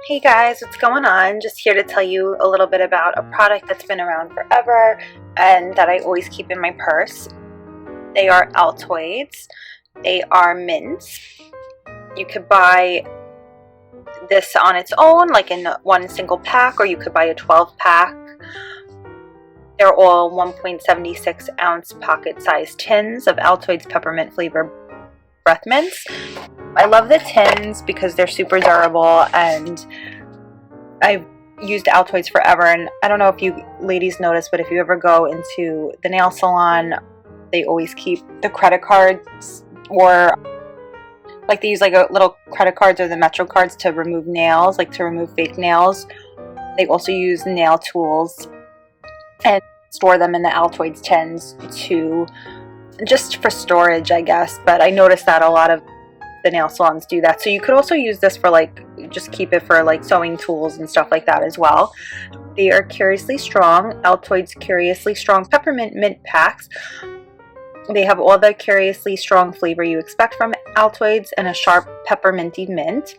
Hey guys, what's going on? Just here to tell you a little bit about a product that's been around forever and that I always keep in my purse. They are Altoids. They are mints. You could buy this on its own, like in one single pack, or you could buy a 12-pack. They're all 1.76 ounce pocket-sized tins of Altoids peppermint flavor breath mints. I love the tins because they're super durable, and I've used Altoids forever. And I don't know if you ladies notice, but if you ever go into the nail salon, they always keep the credit cards, or like they use like a little credit cards or the Metro cards to remove nails, like to remove fake nails. They also use nail tools and store them in the Altoids tins to just for storage, I guess. But I noticed that a lot of the nail salons do that. So you could also use this for like, just keep it for like sewing tools and stuff like that as well. They are curiously strong. Altoids Curiously Strong Peppermint Mint Packs. They have all the curiously strong flavor you expect from Altoids and a sharp pepperminty mint.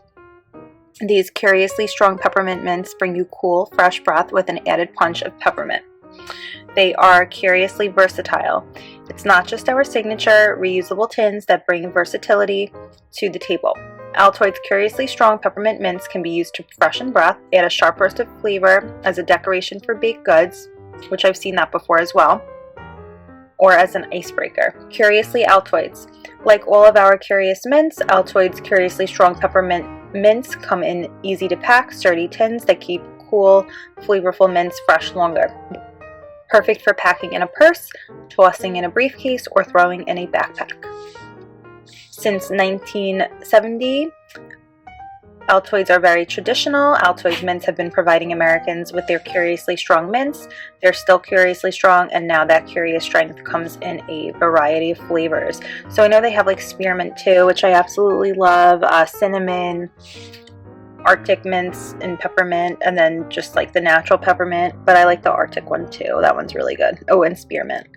These curiously strong peppermint mints bring you cool, fresh breath with an added punch of peppermint. They are curiously versatile. It's not just our signature reusable tins that bring versatility to the table. Altoids Curiously Strong Peppermint Mints can be used to freshen breath, add a sharp burst of flavor as a decoration for baked goods, which I've seen that before as well, or as an icebreaker. Curiously Altoids. Like all of our curious mints, Altoids Curiously Strong Peppermint Mints come in easy to pack, sturdy tins that keep cool, flavorful mints fresh longer. Perfect for packing in a purse, tossing in a briefcase, or throwing in a backpack. Since 1970, Altoids are very traditional. Altoids mints have been providing Americans with their curiously strong mints. They're still curiously strong, and now that curious strength comes in a variety of flavors. So I know they have like spearmint too, which I absolutely love, cinnamon, Arctic mints and peppermint, and then just like the natural peppermint, but I like the Arctic one too. That one's really good. Oh, and spearmint.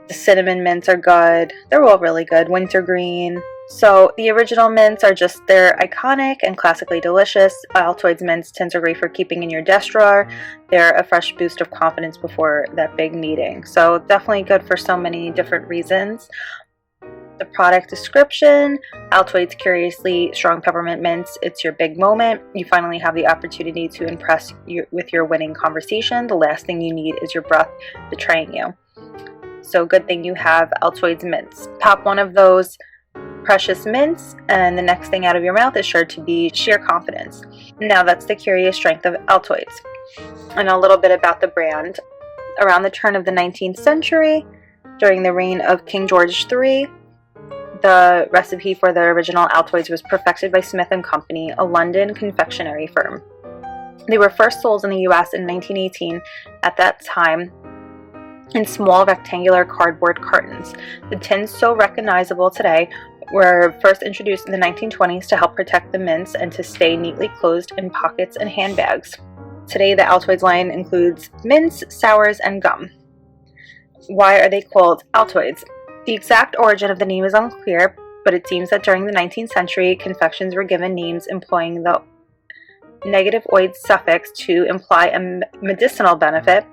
The cinnamon mints are good. They're all really good. Wintergreen. So the original mints are just, they're iconic and classically delicious. Altoids mints tins are great for keeping in your desk drawer. They're a fresh boost of confidence before that big meeting. So definitely good for so many different reasons. The product description: Altoids Curiously Strong Peppermint Mints. It's your big moment. You finally have the opportunity to impress with your winning conversation. The last thing you need is your breath betraying you. So good thing you have Altoids mints. Pop one of those precious mints, and the next thing out of your mouth is sure to be sheer confidence. Now that's the curious strength of Altoids. And a little bit about the brand. Around the turn of the 19th century, during the reign of King George III, the recipe for the original Altoids was perfected by Smith & Company, a London confectionery firm. They were first sold in the US in 1918, at that time in small rectangular cardboard cartons. The tins, so recognizable today, were first introduced in the 1920s to help protect the mints and to stay neatly closed in pockets and handbags. Today, the Altoids line includes mints, sours, and gum. Why are they called Altoids? The exact origin of the name is unclear, but it seems that during the 19th century, confections were given names employing the negative oid suffix to imply a medicinal benefit.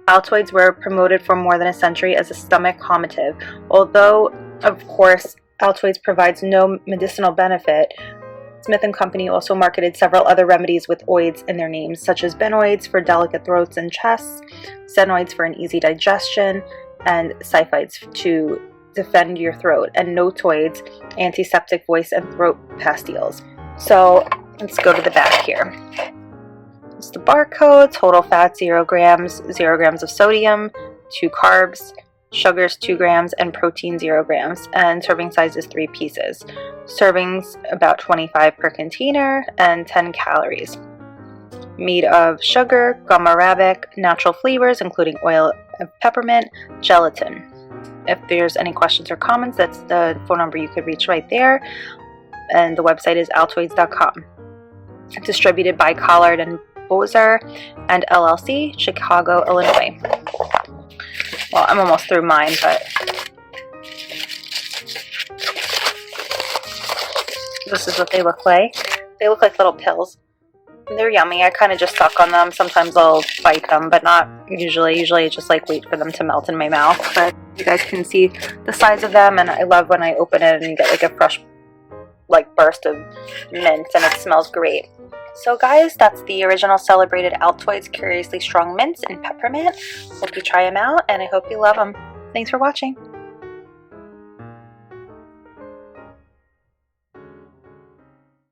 Altoids were promoted for more than a century as a stomach calmative. Although, of course, Altoids provides no medicinal benefit, Smith & Company also marketed several other remedies with oids in their names, such as benoids for delicate throats and chests, senoids for an easy digestion, and syphides to defend your throat, and notoids, antiseptic voice and throat pastilles. So let's go to the back here. It's the barcode: total fat 0 grams, 0 grams of sodium, 2 carbs, sugars 2 grams, and protein 0 grams, and serving size is 3 pieces. Servings about 25 per container, and 10 calories. Made of sugar, gum arabic, natural flavors including oil of peppermint, gelatin. If there's any questions or comments, that's the phone number you could reach right there, and the website is altoids.com. Distributed by Collard and Bozer and LLC, Chicago, Illinois. Well, I'm almost through mine, but this is what they look like. They look like little pills. They're yummy. I kind of just suck on them. Sometimes I'll bite them, but not usually. Usually I just like wait for them to melt in my mouth. But you guys can see the size of them, and I love when I open it and you get like a fresh like burst of mint, and it smells great. So guys, that's the original celebrated Altoids Curiously Strong Mints in Peppermint. Hope you try them out, and I hope you love them. Thanks for watching.